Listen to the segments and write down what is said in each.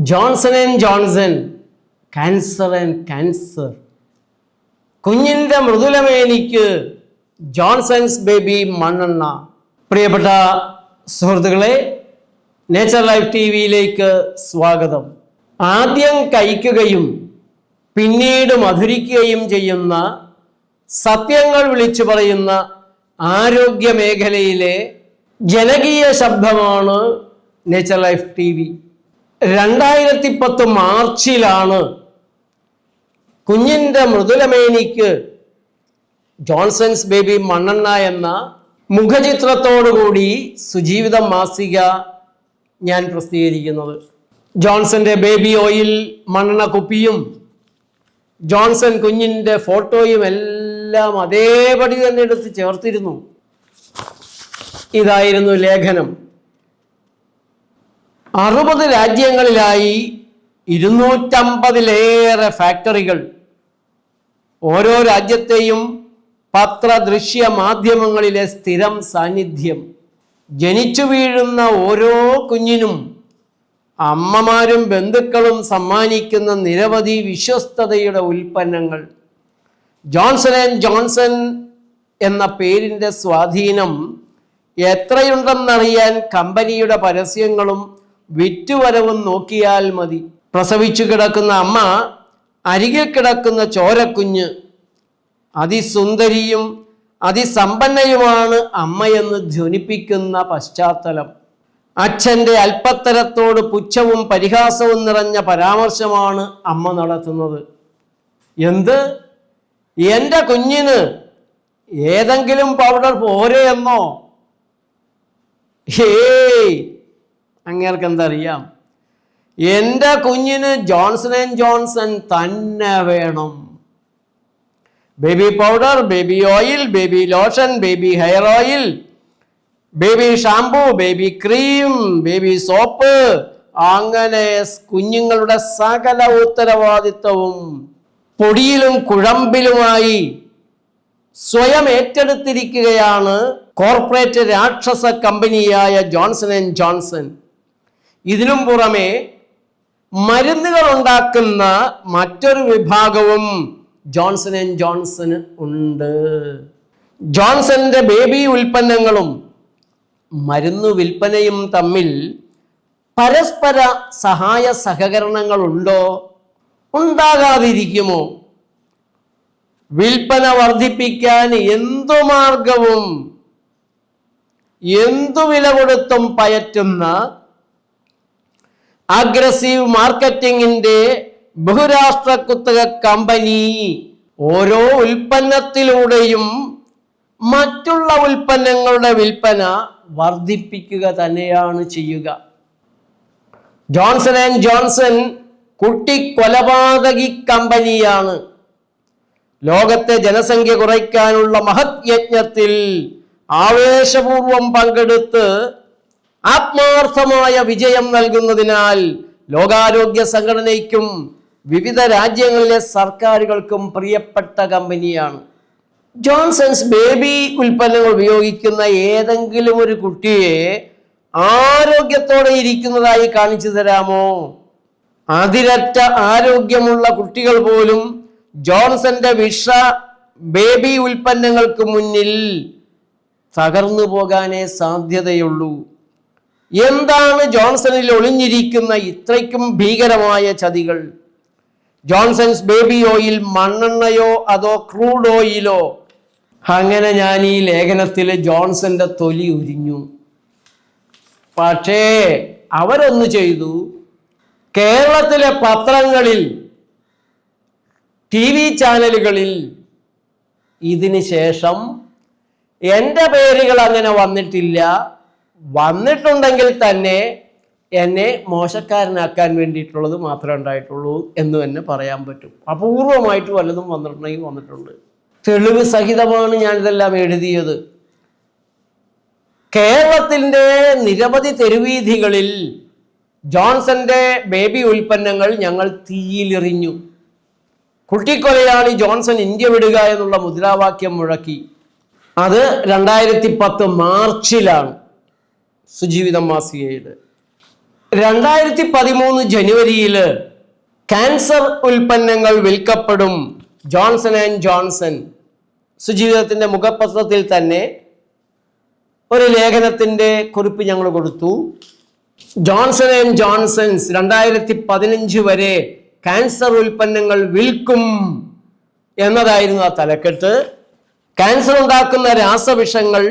Johnson and Johnson cancer. കുഞ്ഞിൻ്റെ മൃദുലമേനിക്ക് Johnson's baby മണ്ണെണ്ണ. പ്രിയപ്പെട്ട സുഹൃത്തുക്കളെ, നേച്ചർ ലൈഫ് TV-യിലേക്ക് സ്വാഗതം. ആദ്യം കഴിക്കുകയും പിന്നീട് മധുരിക്കുകയും ചെയ്യുന്ന സത്യങ്ങൾ വിളിച്ചു പറയുന്ന ആരോഗ്യ മേഖലയിലെ ജനകീയ ശബ്ദമാണ് നേച്ചർ ലൈഫ് TV. 2010 മാർച്ചിലാണ് കുഞ്ഞിൻ്റെ മൃദുലമേനിക്ക് ജോൺസൺസ് ബേബി മണ്ണെണ്ണ എന്ന മുഖചിത്രത്തോടുകൂടി സുജീവിതം മാസിക ഞാൻ പ്രസിദ്ധീകരിക്കുന്നത്. ജോൺസന്റെ ബേബി ഓയിൽ മണ്ണെണ്ണ കുപ്പിയും ജോൺസൺ കുഞ്ഞിൻ്റെ ഫോട്ടോയും എല്ലാം അതേപടി തന്നെ എടുത്ത് ചേർത്തിരുന്നു. ഇതായിരുന്നു ലേഖനം. 60 രാജ്യങ്ങളിലായി 250-ലേറെ ഫാക്ടറികൾ. ഓരോ രാജ്യത്തെയും പത്ര ദൃശ്യ മാധ്യമങ്ങളിലെ സ്ഥിരം സാന്നിധ്യം. ജനിച്ചു വീഴുന്ന ഓരോ കുഞ്ഞിനും അമ്മമാരും ബന്ധുക്കളും സമ്മാനിക്കുന്ന നിരവധി വിശ്വസ്തതയുടെ ഉൽപ്പന്നങ്ങൾ. ജോൺസൺ ആൻഡ് ജോൺസൺ എന്ന പേരിൻ്റെ സ്വാധീനം എത്രയുണ്ടെന്നറിയാൻ കമ്പനിയുടെ പരസ്യങ്ങളും വിറ്റുവരവും നോക്കിയാൽ മതി. പ്രസവിച്ചു കിടക്കുന്ന അമ്മ, അരികിൽ കിടക്കുന്ന ചോരക്കുഞ്ഞ്, അതിസുന്ദരിയും അതിസമ്പന്നയുമാണ് അമ്മയെന്ന് ധ്വനിപ്പിക്കുന്ന പശ്ചാത്തലം. അച്ഛൻ്റെ അല്പത്തരത്തോട് പുച്ഛവും പരിഹാസവും നിറഞ്ഞ പരാമർശമാണ് അമ്മ നടത്തുന്നത്. എന്ത്, എൻ്റെ കുഞ്ഞിന് ഏതെങ്കിലും പൗഡർ പോരെ എന്നോ? ഹേയ്, അങ്ങേർക്ക് എന്തറിയാം? എൻ്റെ കുഞ്ഞിന് ജോൺസൺ ആൻഡ് ജോൺസൺ തന്നെ വേണം. Baby powder, baby oil, baby lotion, baby hair oil, baby shampoo, baby cream, baby soap, അങ്ങനെ കുഞ്ഞുങ്ങളുടെ സകല ഉത്തരവാദിത്വവും പൊടിയിലും കുഴമ്പിലുമായി സ്വയം ഏറ്റെടുത്തിരിക്കുകയാണ് കോർപ്പറേറ്റ് രാക്ഷസ കമ്പനിയായ ജോൺസൺ ആൻഡ് ജോൺസൺ. ഇതിനും പുറമെ മരുന്നുകൾ ഉണ്ടാക്കുന്ന മറ്റൊരു വിഭാഗവും ജോൺസൺ ആൻഡ് ജോൺസന് ഉണ്ട്. ജോൺസന്റെ ബേബി ഉൽപ്പന്നങ്ങളും മരുന്നു വിൽപ്പനയും തമ്മിൽ പരസ്പര സഹായ സഹകരണങ്ങൾ ഉണ്ടോ? ഉണ്ടാകാതിരിക്കുമോ? വിൽപ്പന വർദ്ധിപ്പിക്കാൻ എന്തു മാർഗവും എന്തു വില കൊടുത്തും പയറ്റുന്ന അഗ്രസീവ് മാർക്കറ്റിംഗിന്റെ ബഹുരാഷ്ട്ര കുത്തക കമ്പനി ഓരോ ഉൽപ്പന്നത്തിലൂടെയും മറ്റുള്ള ഉൽപ്പന്നങ്ങളുടെ വിൽപ്പന വർദ്ധിപ്പിക്കുക തന്നെയാണ് ചെയ്യുക. ജോൺസൺ ആൻഡ് ജോൺസൺ കുട്ടി കൊലപാതകി കമ്പനിയാണ്. ലോകത്തെ ജനസംഖ്യ കുറയ്ക്കാനുള്ള മഹത് യജ്ഞത്തിൽ ആവേശപൂർവം പങ്കെടുത്ത് ആത്മാർത്ഥമായ വിജയം നൽകുന്നതിനാൽ ലോകാരോഗ്യ സംഘടനയ്ക്കും വിവിധ രാജ്യങ്ങളിലെ സർക്കാരുകൾക്കും പ്രിയപ്പെട്ട കമ്പനിയാണ്. ജോൺസൺസ് ബേബി ഉൽപ്പന്നങ്ങൾ ഉപയോഗിക്കുന്ന ഏതെങ്കിലും ഒരു കുട്ടിയെ ആരോഗ്യത്തോടെ ഇരിക്കുന്നതായി കാണിച്ചു തരാമോ? അതിരറ്റ ആരോഗ്യമുള്ള കുട്ടികൾ പോലും ജോൺസന്റെ വിഷ ബേബി ഉൽപ്പന്നങ്ങൾക്ക് മുന്നിൽ തകർന്നു പോകാനേ സാധ്യതയുള്ളൂ. എന്താണ് ജോൺസണിൽ ഒളിഞ്ഞിരിക്കുന്ന ഇത്രയ്ക്കും ഭീകരമായ ചതികൾ? ജോൺസൺസ് ബേബി ഓയിൽ മണ്ണെണ്ണയോ അതോ ക്രൂഡ് ഓയിലോ? അങ്ങനെ ഞാൻ ഈ ലേഖനത്തിൽ ജോൺസന്റെ തൊലി ഉരിഞ്ഞു. പക്ഷേ അവരൊന്നു ചെയ്തു. കേരളത്തിലെ പത്രങ്ങളിൽ, TV ചാനലുകളിൽ ഇതിന് ശേഷം എൻ്റെ പേരുകൾ അങ്ങനെ വന്നിട്ടില്ല. വന്നിട്ടുണ്ടെങ്കിൽ തന്നെ എന്നെ മോശക്കാരനാക്കാൻ വേണ്ടിയിട്ടുള്ളത് മാത്രമേ ഉണ്ടായിട്ടുള്ളൂ എന്ന് തന്നെ പറയാൻ പറ്റും. അപൂർവമായിട്ട് വല്ലതും വന്നിട്ടുണ്ടെങ്കിൽ വന്നിട്ടുണ്ട്. തെളിവ് സഹിതമാണ് ഞാനിതെല്ലാം എഴുതിയത്. കേരളത്തിൻ്റെ നിരവധി തെരുവീഥികളിൽ ജോൺസന്റെ ബേബി ഉൽപ്പന്നങ്ങൾ ഞങ്ങൾ തീയിലെറിഞ്ഞു. കുട്ടിക്കൊലയാളി ജോൺസൺ ഇന്ത്യ വിടുക എന്നുള്ള മുദ്രാവാക്യം മുഴക്കി. അത് 2010 മാർച്ചിലാണ് സുജീവിതം മാസികയിൽ. 2013 ജനുവരിയിൽ ക്യാൻസർ ഉൽപ്പന്നങ്ങൾ വിൽക്കപ്പെടും ജോൺസൺ ആൻഡ് ജോൺസൺ. സുജീവിതത്തിന്റെ മുഖപത്രത്തിൽ തന്നെ ഒരു ലേഖനത്തിന്റെ കുറിപ്പ് ഞങ്ങൾ കൊടുത്തു. ജോൺസൺ ആൻഡ് ജോൺസൺസ് 2015 വരെ ക്യാൻസർ ഉൽപ്പന്നങ്ങൾ വിൽക്കും എന്നതായിരുന്നു ആ തലക്കെട്ട്. ക്യാൻസർ ഉണ്ടാക്കുന്ന രാസവിഷങ്ങൾ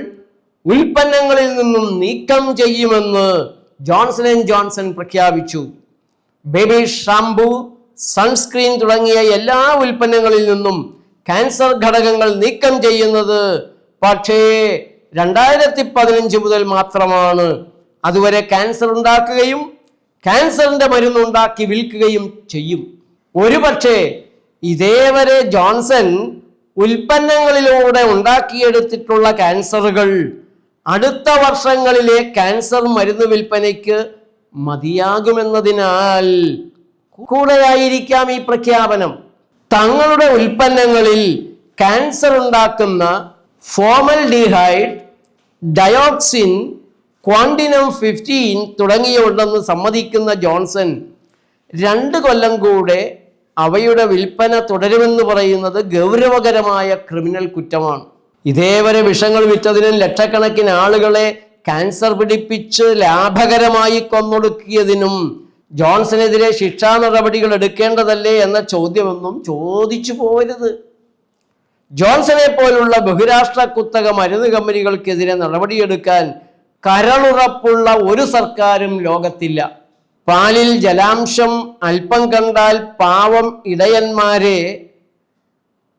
ഉൽപ്പന്നങ്ങളിൽ നിന്നും നീക്കം ചെയ്യുമെന്ന് ജോൺസൺ ആൻഡ് ജോൺസൺ പ്രഖ്യാപിച്ചു. ബേബി ഷാംപൂ, സൺസ്ക്രീൻ തുടങ്ങിയ എല്ലാ ഉൽപ്പന്നങ്ങളിൽ നിന്നും ക്യാൻസർ ഘടകങ്ങൾ നീക്കം ചെയ്യുന്നത് പക്ഷേ 2015 മുതൽ മാത്രമാണ്. അതുവരെ ക്യാൻസർ ഉണ്ടാക്കുകയും ക്യാൻസറിന്റെ മരുന്ന് ഉണ്ടാക്കി വിൽക്കുകയും ചെയ്യും. ഒരുപക്ഷെ ഇതേവരെ ജോൺസൺ ഉൽപ്പന്നങ്ങളിലൂടെ ഉണ്ടാക്കിയെടുത്തിട്ടുള്ള ക്യാൻസറുകൾ അടുത്ത വർഷങ്ങളിലെ ക്യാൻസർ മരുന്ന് വിൽപ്പനയ്ക്ക് മതിയാകുമെന്നതിനാൽ കൂടെയായിരിക്കാം ഈ പ്രഖ്യാപനം. തങ്ങളുടെ ഉൽപ്പന്നങ്ങളിൽ ക്യാൻസർ ഉണ്ടാക്കുന്ന ഫോമൽഡിഹൈഡ്, ഡയോക്സിൻ, ക്വാണ്ടിനം 15 തുടങ്ങിയവയുണ്ടെന്ന് സമ്മതിക്കുന്ന ജോൺസൺ 2 കൊല്ലം കൂടെ അവയുടെ വിൽപ്പന തുടരുമെന്ന് പറയുന്നത് ഗൗരവകരമായ ക്രിമിനൽ കുറ്റമാണ്. ഇതേവരെ വിഷങ്ങൾ വിറ്റതിനും ലക്ഷക്കണക്കിന് ആളുകളെ ക്യാൻസർ പിടിപ്പിച്ച് ലാഭകരമായി കൊന്നൊടുക്കിയതിനും ജോൺസണെതിരെ ശിക്ഷാ നടപടികൾ എടുക്കേണ്ടതല്ലേ എന്ന ചോദ്യമൊന്നും ചോദിച്ചു പോരുത്. ജോൺസനെ പോലുള്ള ബഹുരാഷ്ട്ര കുത്തക മരുന്ന് കമ്പനികൾക്കെതിരെ നടപടിയെടുക്കാൻ കരളുറപ്പുള്ള ഒരു സർക്കാരും ലോകത്തില്ല. പാലിൽ ജലാംശം അല്പം കണ്ടാൽ പാവം ഇടയന്മാരെ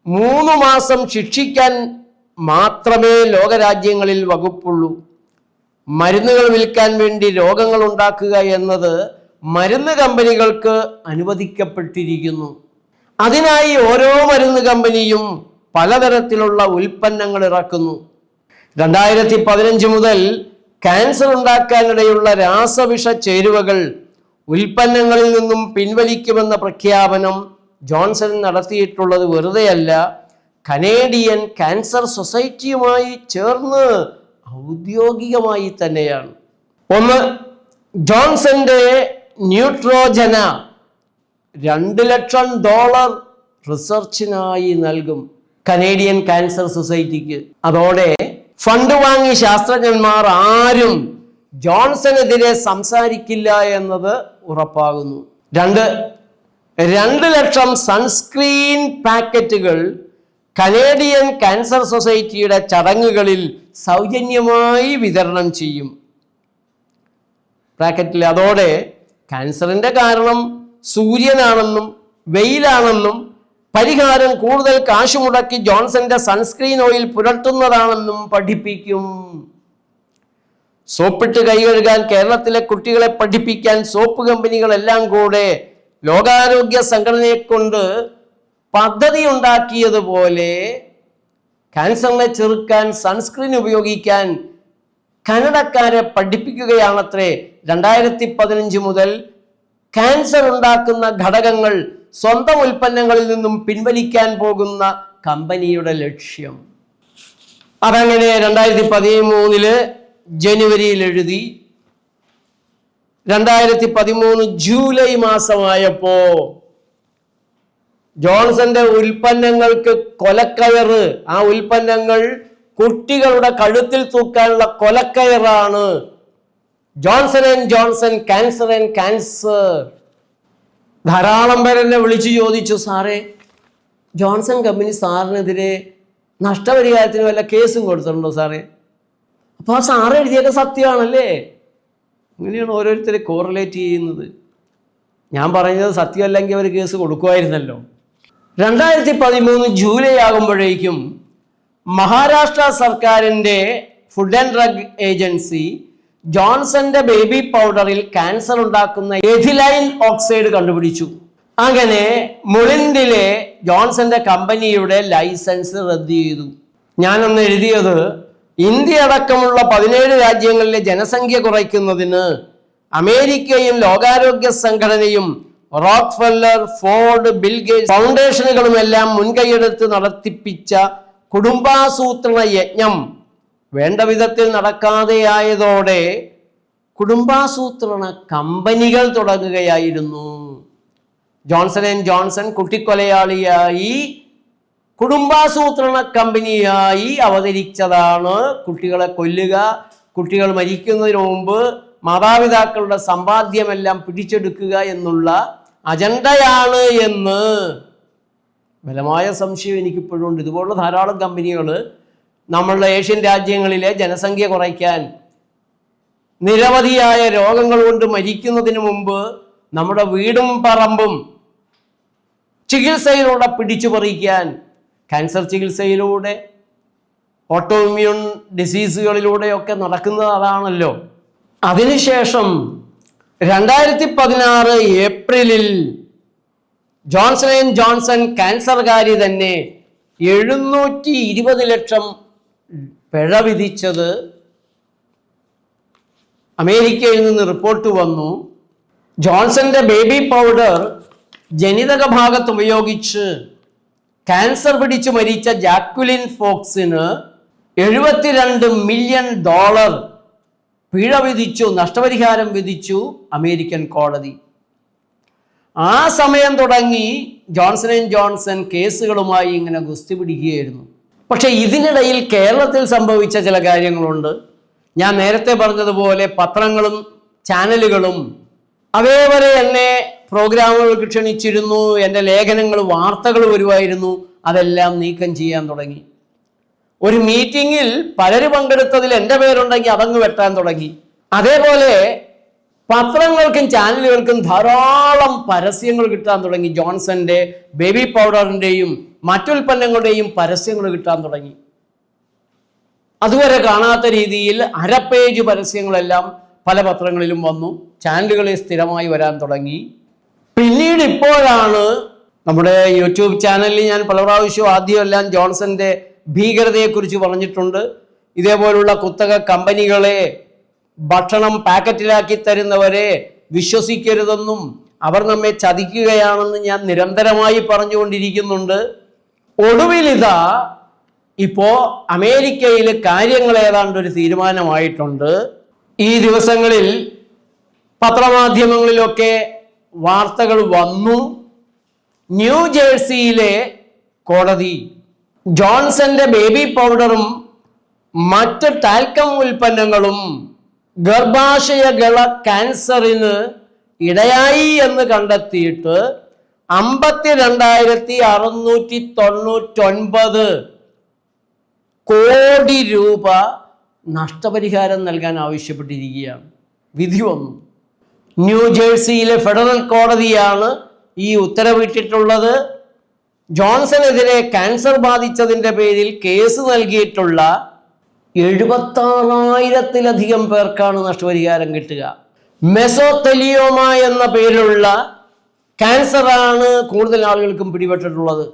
3 മാസം ശിക്ഷിക്കാൻ മാത്രമേ ലോകരാജ്യങ്ങളിൽ വകുപ്പുള്ളൂ. മരുന്നുകൾ വിൽക്കാൻ വേണ്ടി രോഗങ്ങൾ ഉണ്ടാക്കുക എന്നത് മരുന്ന് കമ്പനികൾക്ക് അനുവദിക്കപ്പെട്ടിരിക്കുന്നു. അതിനായി ഓരോ മരുന്ന് കമ്പനിയും പലതരത്തിലുള്ള ഉൽപ്പന്നങ്ങൾ ഇറക്കുന്നു. 2015 മുതൽ ക്യാൻസർ ഉണ്ടാക്കാനിടയുള്ള രാസവിഷ ചേരുവകൾ ഉൽപ്പന്നങ്ങളിൽ നിന്നും പിൻവലിക്കുമെന്ന പ്രഖ്യാപനം ജോൺസൺ നടത്തിയിട്ടുള്ളത് വെറുതെയല്ല, കനേഡിയൻ ക്യാൻസർ സൊസൈറ്റിയുമായി ചേർന്ന് ഔദ്യോഗികമായി തന്നെയാണ്. ഒന്ന്, ജോൺസന്റെ ന്യൂട്രോജന $2 ലക്ഷം റിസർച്ചിനായി നൽകും കനേഡിയൻ ക്യാൻസർ സൊസൈറ്റിക്ക്. അതോടെ ഫണ്ട് വാങ്ങി ശാസ്ത്രജ്ഞന്മാർ ആരും ജോൺസണെതിരെ സംസാരിക്കില്ല എന്നത് ഉറപ്പാകുന്നു. 2 ലക്ഷം സൺസ്ക്രീൻ പാക്കറ്റുകൾ കനേഡിയൻ ക്യാൻസർ സൊസൈറ്റിയുടെ ചടങ്ങുകളിൽ സൗജന്യമായി വിതരണം ചെയ്യും. ബ്രാക്കറ്റിൽ അതോടെ ക്യാൻസറിന്റെ കാരണം സൂര്യനാണെന്നും വെയിലാണെന്നും പരിഹാരം കൂടുതൽ കാശ് മുടക്കി ജോൺസന്റെ സൺസ്ക്രീൻ ഓയിൽ പുരട്ടുന്നതാണെന്നും പഠിപ്പിക്കും. സോപ്പിട്ട് കൈ കഴുകാൻ കേരളത്തിലെ കുട്ടികളെ പഠിപ്പിക്കാൻ സോപ്പ് കമ്പനികളെല്ലാം കൂടെ ലോകാരോഗ്യ സംഘടനയെ കൊണ്ട് പദ്ധതി ഉണ്ടാക്കിയതുപോലെ ക്യാൻസറിനെ ചെറുക്കാൻ സൺസ്ക്രീൻ ഉപയോഗിക്കാൻ കന്നഡക്കാരെ പഠിപ്പിക്കുകയാണത്രേ 2015 മുതൽ ക്യാൻസർ ഉണ്ടാക്കുന്ന ഘടകങ്ങൾ സ്വന്തം ഉൽപ്പന്നങ്ങളിൽ നിന്നും പിൻവലിക്കാൻ പോകുന്ന കമ്പനിയുടെ ലക്ഷ്യം. അതങ്ങനെ 2013 ജനുവരിയിൽ എഴുതി. 2013 ജൂലൈ മാസമായപ്പോ ജോൺസന്റെ ഉൽപ്പന്നങ്ങൾക്ക് കൊലക്കയറ്, ആ ഉൽപ്പന്നങ്ങൾ കുട്ടികളുടെ കഴുത്തിൽ തൂക്കാനുള്ള കൊലക്കയറാണ് Johnson and Johnson cancer and cancer. ധാരാളം പേരെന്നെ വിളിച്ചു ചോദിച്ചു, സാറേ ജോൺസൺ കമ്പനി സാറിനെതിരെ നഷ്ടപരിഹാരത്തിന് വല്ല കേസും കൊടുത്തിട്ടുണ്ടോ സാറേ? അപ്പോൾ ആ സാറ് എഴുതിയൊക്കെ സത്യമാണല്ലേ? ഇങ്ങനെയാണ് ഓരോരുത്തരെ കോറിലേറ്റ് ചെയ്യുന്നത്. ഞാൻ പറഞ്ഞത് സത്യമല്ലെങ്കിൽ അവർ കേസ് കൊടുക്കുമായിരുന്നല്ലോ. 2013 ജൂലൈ ആകുമ്പോഴേക്കും മഹാരാഷ്ട്ര സർക്കാരിൻ്റെ ഫുഡ് ആൻഡ് ഡ്രഗ് ഏജൻസി ജോൺസന്റെ ബേബി പൗഡറിൽ ക്യാൻസർ ഉണ്ടാക്കുന്ന എഥിലൈൻ ഓക്സൈഡ് കണ്ടുപിടിച്ചു. അങ്ങനെ മുളിൻഡിലെ ജോൺസന്റെ കമ്പനിയുടെ ലൈസൻസ് റദ്ദ് ചെയ്തു. ഞാനന്ന് എഴുതിയത്, ഇന്ത്യ അടക്കമുള്ള 17 രാജ്യങ്ങളിലെ ജനസംഖ്യ കുറയ്ക്കുന്നതിന് അമേരിക്കയും ലോകാരോഗ്യ സംഘടനയും റോക്ക്ഫെല്ലർ, ഫോർഡ്, ബിൽ ഗേറ്റ്സ് ഫൗണ്ടേഷനുകളുമെല്ലാം മുൻകൈയെടുത്ത് നടത്തിപ്പിച്ച കുടുംബാസൂത്രണ യജ്ഞം വേണ്ട വിധത്തിൽ നടക്കാതെയായതോടെ കുടുംബാസൂത്രണ കമ്പനികൾ തുടങ്ങുകയായിരുന്നു. ജോൺസൺ ആൻഡ് ജോൺസൺ കുട്ടിക്കൊലയാളിയായി കുടുംബാസൂത്രണ കമ്പനിയായി അവതരിച്ചതാണ്. കുട്ടികളെ കൊല്ലുക, കുട്ടികൾ മരിക്കുന്നതിന് മുമ്പ് മാതാപിതാക്കളുടെ സമ്പാദ്യമെല്ലാം പിടിച്ചെടുക്കുക എന്നുള്ള അജണ്ടയാണ് എന്ന് ബലമായ സംശയം എനിക്കിപ്പോഴും ഉണ്ട്. ഇതുപോലുള്ള ധാരാളം കമ്പനികൾ നമ്മളുടെ ഏഷ്യൻ രാജ്യങ്ങളിലെ ജനസംഖ്യ കുറയ്ക്കാൻ, നിരവധിയായ രോഗങ്ങൾ കൊണ്ട് മരിക്കുന്നതിന് മുമ്പ് നമ്മുടെ വീടും പറമ്പും ചികിത്സയിലൂടെ പിടിച്ചു പറിക്കാൻ, ക്യാൻസർ ചികിത്സയിലൂടെ, ഓട്ടോ ഇമ്മ്യൂൺ ഡിസീസുകളിലൂടെയൊക്കെ നടക്കുന്നത് അതാണല്ലോ. അതിനുശേഷം 2016 ഏപ്രിലിൽ ജോൺസൺ ആൻഡ് ജോൺസൺ ക്യാൻസർകാരി തന്നെ 720 ലക്ഷം പിഴ വിധിച്ചത് അമേരിക്കയിൽ നിന്ന് റിപ്പോർട്ട് വന്നു. ജോൺസന്റെ ബേബി പൗഡർ ജനിതക ഭാഗത്ത് ഉപയോഗിച്ച് ക്യാൻസർ പിടിച്ചു മരിച്ച ജാക്വലിൻ ഫോക്സിന് $72 മില്യൺ പിഴ വിധിച്ചു, നഷ്ടപരിഹാരം വിധിച്ചു അമേരിക്കൻ കോടതി. ആ സമയം തുടങ്ങി ജോൺസൺ ആൻഡ് ജോൺസൺ കേസുകളുമായി ഇങ്ങനെ ഗുസ്തി പിടിക്കുകയായിരുന്നു. പക്ഷെ ഇതിനിടയിൽ കേരളത്തിൽ സംഭവിച്ച ചില കാര്യങ്ങളുണ്ട്. ഞാൻ നേരത്തെ പറഞ്ഞതുപോലെ പത്രങ്ങളും ചാനലുകളും അതേപോലെ എന്നെ പ്രോഗ്രാമുകൾക്ക് ക്ഷണിച്ചിരുന്നു, എൻ്റെ ലേഖനങ്ങൾ, വാർത്തകൾ വരുമായിരുന്നു. അതെല്ലാം നീക്കം ചെയ്യാൻ തുടങ്ങി. ഒരു മീറ്റിങ്ങിൽ പലര് പങ്കെടുത്തതിൽ എൻ്റെ പേരുണ്ടെങ്കിൽ അതങ്ങ് വെട്ടാൻ തുടങ്ങി. അതേപോലെ പത്രങ്ങൾക്കും ചാനലുകൾക്കും ധാരാളം പരസ്യങ്ങൾ കിട്ടാൻ തുടങ്ങി. ജോൺസന്റെ ബേബി പൗഡറിൻ്റെയും മറ്റുൽപ്പന്നങ്ങളുടെയും പരസ്യങ്ങൾ കിട്ടാൻ തുടങ്ങി. അതുവരെ കാണാത്ത രീതിയിൽ അരപ്പേജ് പരസ്യങ്ങളെല്ലാം പല പത്രങ്ങളിലും വന്നു. ചാനലുകളിൽ സ്ഥിരമായി വരാൻ തുടങ്ങി. പിന്നീട് ഇപ്പോഴാണ് നമ്മുടെ യൂട്യൂബ് ചാനലിൽ ഞാൻ പല പ്രാവശ്യവും ആദ്യമെല്ലാം ജോൺസന്റെ ഭീകരതയെക്കുറിച്ച് പറഞ്ഞിട്ടുണ്ട്. ഇതേപോലുള്ള കുത്തക കമ്പനികളെ, ഭക്ഷണം പാക്കറ്റിലാക്കി തരുന്നവരെ വിശ്വസിക്കരുതെന്നും അവർ നമ്മെ ചതിക്കുകയാണെന്ന് ഞാൻ നിരന്തരമായി പറഞ്ഞുകൊണ്ടിരിക്കുന്നുണ്ട്. ഒടുവിലിതാ ഇപ്പോ അമേരിക്കയിൽ കാര്യങ്ങൾ ഏതാണ്ട് ഒരു തീരുമാനമായിട്ടുണ്ട്. ഈ ദിവസങ്ങളിൽ പത്രമാധ്യമങ്ങളിലൊക്കെ വാർത്തകൾ വന്നു. ന്യൂജേഴ്സിയിലെ കോടതി ജോൺസന്റെ ബേബി പൗഡറും മറ്റ് ടാൽക്കം ഉൽപ്പന്നങ്ങളും ഗർഭാശയഗള ക്യാൻസറിന് ഇടയായി എന്ന് കണ്ടെത്തിയിട്ട് 52,699 കോടി രൂപ നഷ്ടപരിഹാരം നൽകാൻ ആവശ്യപ്പെട്ടിരിക്കുകയാണ്. വിധി വന്നു. ന്യൂജേഴ്സിയിലെ ഫെഡറൽ കോടതിയാണ് ഈ ഉത്തരവിട്ടിട്ടുള്ളത്. ജോൺസണെതിരെ ക്യാൻസർ ബാധിച്ചതിൻ്റെ പേരിൽ കേസ് നൽകിയിട്ടുള്ള 76,000-ലധികം പേർക്കാണ് നഷ്ടപരിഹാരം കിട്ടുക. മെസോതെലിയോമ എന്ന പേരിലുള്ള ക്യാൻസറാണ് കൂടുതൽ ആളുകൾക്കും പിടിപെട്ടിട്ടുള്ളത്.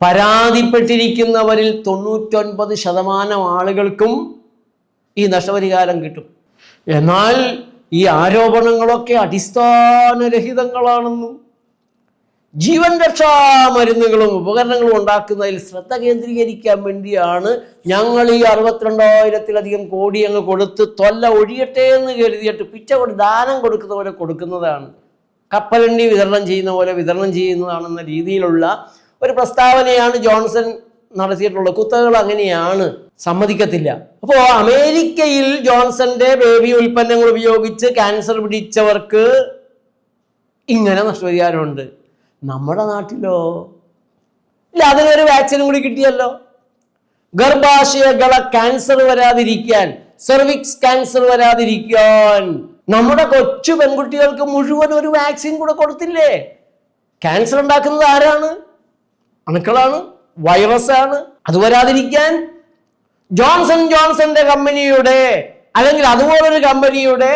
പരാതിപ്പെട്ടിരിക്കുന്നവരിൽ 99% ആളുകൾക്കും ഈ നഷ്ടപരിഹാരം കിട്ടും. എന്നാൽ ഈ ആരോപണങ്ങളൊക്കെ അടിസ്ഥാനരഹിതങ്ങളാണെന്നും ജീവൻ രക്ഷാ മരുന്നുകളും ഉപകരണങ്ങളും ഉണ്ടാക്കുന്നതിൽ ശ്രദ്ധ കേന്ദ്രീകരിക്കാൻ വേണ്ടിയാണ് ഞങ്ങൾ ഈ 62,000-ലധികം കോടി അങ്ങ് കൊടുത്ത് തൊല്ല ഒഴിയട്ടെ എന്ന് കരുതിയിട്ട് പിച്ച കൊണ്ട് ദാനം കൊടുക്കുന്ന പോലെ കൊടുക്കുന്നതാണ്, കപ്പലണ്ടി വിതരണം ചെയ്യുന്ന പോലെ വിതരണം ചെയ്യുന്നതാണെന്ന രീതിയിലുള്ള ഒരു പ്രസ്താവനയാണ് ജോൺസൺ നടത്തിയിട്ടുള്ളത്. കുത്തകൾ അങ്ങനെയാണ്, സമ്മതിക്കത്തില്ല. അപ്പോൾ അമേരിക്കയിൽ ജോൺസന്റെ ബേബി ഉൽപ്പന്നങ്ങൾ ഉപയോഗിച്ച് ക്യാൻസർ പിടിച്ചവർക്ക് ഇങ്ങനെ നഷ്ടപരിഹാരമുണ്ട്. നമ്മുടെ നാട്ടിലോ ഇല്ല, അതിനൊരു വാക്സിനും കൂടി കിട്ടിയല്ലോ. ഗർഭാശയഗള ക്യാൻസർ വരാതിരിക്കാൻ, സെർവിക്സ് ക്യാൻസർ വരാതിരിക്കാൻ നമ്മുടെ കൊച്ചു പെൺകുട്ടികൾക്ക് മുഴുവൻ ഒരു വാക്സിൻ കൂടെ കൊടുത്തില്ലേ? ക്യാൻസർ ഉണ്ടാക്കുന്നത് ആരാണ്? അണുക്കളാണ്, വൈറസാണ്. അത് വരാതിരിക്കാൻ ജോൺസന്റെ കമ്പനിയുടെ അല്ലെങ്കിൽ അതുപോലൊരു കമ്പനിയുടെ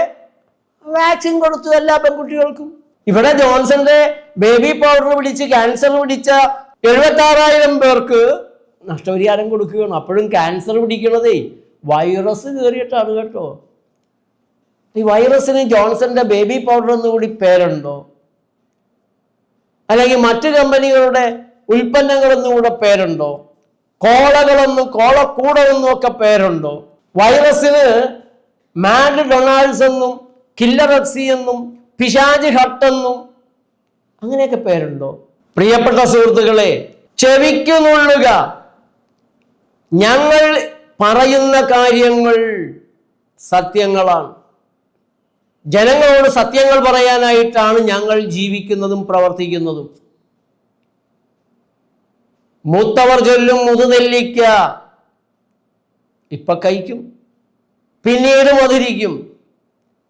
വാക്സിൻ കൊടുത്തു എല്ലാ പെൺകുട്ടികൾക്കും. ഇവിടെ ജോൺസന്റെ ബേബി പൗഡർ പിടിച്ച് ക്യാൻസർ പിടിച്ച 76,000 പേർക്ക് നഷ്ടപരിഹാരം കൊടുക്കുകയാണ്. അപ്പോഴും ക്യാൻസർ പിടിക്കണതേ വൈറസ് കയറിയിട്ടാണ് കേട്ടോ. ഈ വൈറസിന് ജോൺസന്റെ ബേബി പൗഡർ എന്നുകൂടി പേരുണ്ടോ? അല്ലെങ്കിൽ മറ്റു കമ്പനികളുടെ ഉൽപ്പന്നങ്ങളെന്നുകൂടെ പേരുണ്ടോ? കോളകളെന്നും കോളക്കൂടമെന്നും ഒക്കെ പേരുണ്ടോ? വൈറസിന് മാഡ് ഡൊണാൾഡ്സ് എന്നും കില്ലറക്സി എന്നും പിശാച് ഹട്ടെന്നും അങ്ങനെയൊക്കെ പേരുണ്ടോ? പ്രിയപ്പെട്ട സുഹൃത്തുക്കളെ, ചെവിക്കുന്നുള്ളുക. ഞങ്ങൾ പറയുന്ന കാര്യങ്ങൾ സത്യങ്ങളാണ്. ജനങ്ങളോട് സത്യങ്ങൾ പറയാനായിട്ടാണ് ഞങ്ങൾ ജീവിക്കുന്നതും പ്രവർത്തിക്കുന്നതും. മൂത്തവർ ചൊല്ലും മുതുനെല്ലിക്ക ഇപ്പൊ കഴിക്കും, പിന്നീട് മധുരിക്കും.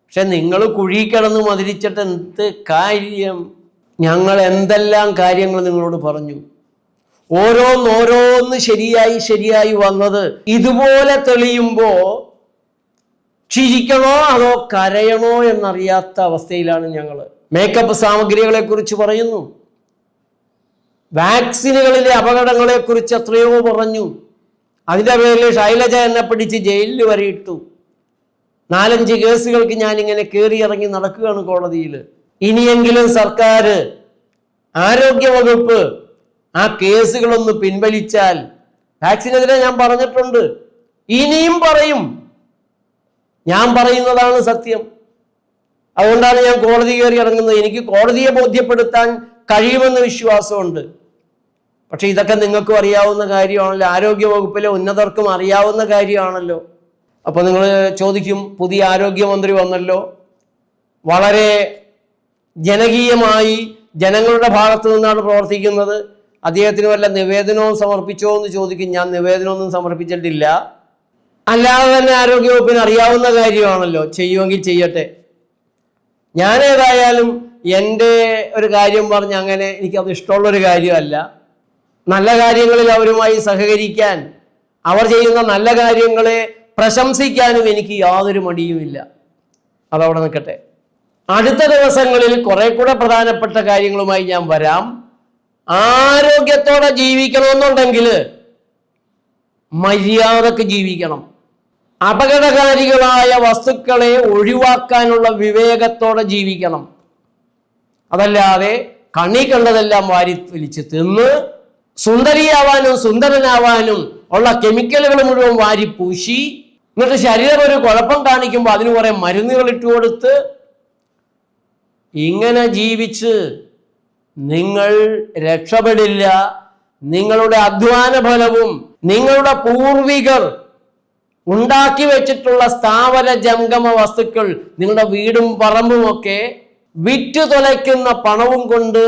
പക്ഷെ നിങ്ങൾ കുഴി കിടന്ന് മധുരിച്ചിട്ട് എന്ത് കാര്യം? ഞങ്ങൾ എന്തെല്ലാം കാര്യങ്ങൾ നിങ്ങളോട് പറഞ്ഞു. ഓരോന്ന് ശരിയായി വന്നത് ഇതുപോലെ തെളിയുമ്പോ ചിരിക്കണോ അതോ കരയണോ എന്നറിയാത്ത അവസ്ഥയിലാണ് ഞങ്ങൾ. മേക്കപ്പ് സാമഗ്രികളെ കുറിച്ച് പറയുന്നു, വാക്സിനുകളിലെ അപകടങ്ങളെ കുറിച്ച് എത്രയോ പറഞ്ഞു. അതിന്റെ പേരിൽ ശൈലജ എന്നെ പിടിച്ച് ജയിലിൽ വരെ ഇട്ടു. 4-5 കേസുകൾക്ക് ഞാൻ ഇങ്ങനെ കയറി ഇറങ്ങി നടക്കുകയാണ് കോടതിയിൽ. ഇനിയെങ്കിലും സർക്കാർ, ആരോഗ്യവകുപ്പ് ആ കേസുകളൊന്ന് പിൻവലിച്ചാൽ, വാക്സിനെതിരെ ഞാൻ പറഞ്ഞിട്ടുണ്ട്, ഇനിയും പറയും. ഞാൻ പറയുന്നതാണ് സത്യം. അതുകൊണ്ടാണ് ഞാൻ കോടതി കയറി ഇറങ്ങുന്നത്. എനിക്ക് കോടതിയെ ബോധ്യപ്പെടുത്താൻ കഴിയുമെന്ന് വിശ്വാസമുണ്ട്. പക്ഷെ ഇതൊക്കെ നിങ്ങൾക്കും അറിയാവുന്ന കാര്യമാണല്ലോ, ആരോഗ്യവകുപ്പിലെ ഉന്നതർക്കും അറിയാവുന്ന കാര്യമാണല്ലോ. അപ്പോൾ നിങ്ങൾ ചോദിക്കും, പുതിയ ആരോഗ്യമന്ത്രി വന്നല്ലോ, വളരെ ജനകീയമായി ജനങ്ങളുടെ ഭാഗത്തു നിന്നാണ് പ്രവർത്തിക്കുന്നത്, അദ്ദേഹത്തിന് വല്ല നിവേദനവും സമർപ്പിച്ചോ എന്ന് ചോദിക്കും. ഞാൻ നിവേദനമൊന്നും സമർപ്പിച്ചിട്ടില്ല. അല്ലാതെ തന്നെ ആരോഗ്യവകുപ്പിന് അറിയാവുന്ന കാര്യമാണല്ലോ, ചെയ്യുമെങ്കിൽ ചെയ്യട്ടെ. ഞാൻ ഏതായാലും എൻ്റെ ഒരു കാര്യം പറഞ്ഞ് അങ്ങനെ എനിക്കത് ഇഷ്ടമുള്ളൊരു കാര്യമല്ല. നല്ല കാര്യങ്ങളിൽ അവരുമായി സഹകരിക്കാൻ, അവർ ചെയ്യുന്ന നല്ല കാര്യങ്ങളെ പ്രശംസിക്കാനും എനിക്ക് യാതൊരു മടിയുമില്ല. അതവിടെ നിൽക്കട്ടെ. അടുത്ത ദിവസങ്ങളിൽ കുറെ കൂടെ പ്രധാനപ്പെട്ട കാര്യങ്ങളുമായി ഞാൻ വരാം. ആരോഗ്യത്തോടെ ജീവിക്കണമെന്നുണ്ടെങ്കിൽ മര്യാദക്ക് ജീവിക്കണം. അപകടകാരികളായ വസ്തുക്കളെ ഒഴിവാക്കാനുള്ള വിവേകത്തോടെ ജീവിക്കണം. അതല്ലാതെ കണ്ണി കണ്ടതെല്ലാം വാരി വലിച്ച് തിന്ന് സുന്ദരിയാവാനും സുന്ദരനാവാനും ഉള്ള കെമിക്കലുകൾ മുഴുവൻ വാരി പൂശി, എന്നിട്ട് ശരീരം ഒരു കുഴപ്പം കാണിക്കുമ്പോൾ അതിന് കുറെ മരുന്നുകൾ ഇട്ട് കൊടുത്ത് ഇങ്ങനെ ജീവിച്ച് നിങ്ങൾ രക്ഷപ്പെടില്ല. നിങ്ങളുടെ അധ്വാന ഫലവും നിങ്ങളുടെ പൂർവികർ ഉണ്ടാക്കി വെച്ചിട്ടുള്ള സ്ഥാവര ജംഗമ വസ്തുക്കൾ, നിങ്ങളുടെ വീടും പറമ്പുമൊക്കെ വിറ്റു തുലയ്ക്കുന്ന പണവും കൊണ്ട്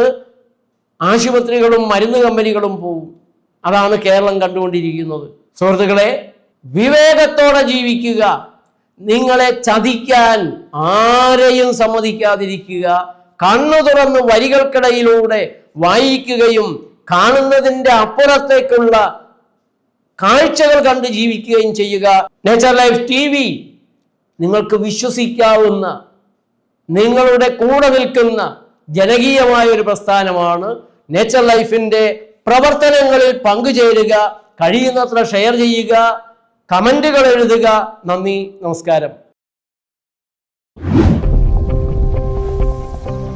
ആശുപത്രികളും മരുന്ന് കമ്പനികളും പോവും. അതാണ് കേരളം കണ്ടുകൊണ്ടിരിക്കുന്നത്. സുഹൃത്തുക്കളെ, വിവേകത്തോടെ ജീവിക്കുക. നിങ്ങളെ ചതിക്കാൻ ആരെയും സമ്മതിക്കാതിരിക്കുക. കണ്ണു തുറന്ന് വരികൾക്കിടയിലൂടെ വായിക്കുകയും കാണുന്നതിൻ്റെ അപ്പുറത്തേക്കുള്ള കാഴ്ചകൾ കണ്ട് ജീവിക്കുകയും ചെയ്യുക. നേച്ചർ ലൈഫ് TV നിങ്ങൾക്ക് വിശ്വസിക്കാവുന്ന, നിങ്ങളുടെ കൂടെ നിൽക്കുന്ന ജനകീയമായ ഒരു പ്രസ്ഥാനമാണ്. നേച്ചർ ലൈഫിൻ്റെ പ്രവർത്തനങ്ങളിൽ പങ്കുചേരുക, കഴിയുന്നത്ര ഷെയർ ചെയ്യുക, കമന്റുകൾ എഴുതുക. നന്ദി, നമസ്കാരം.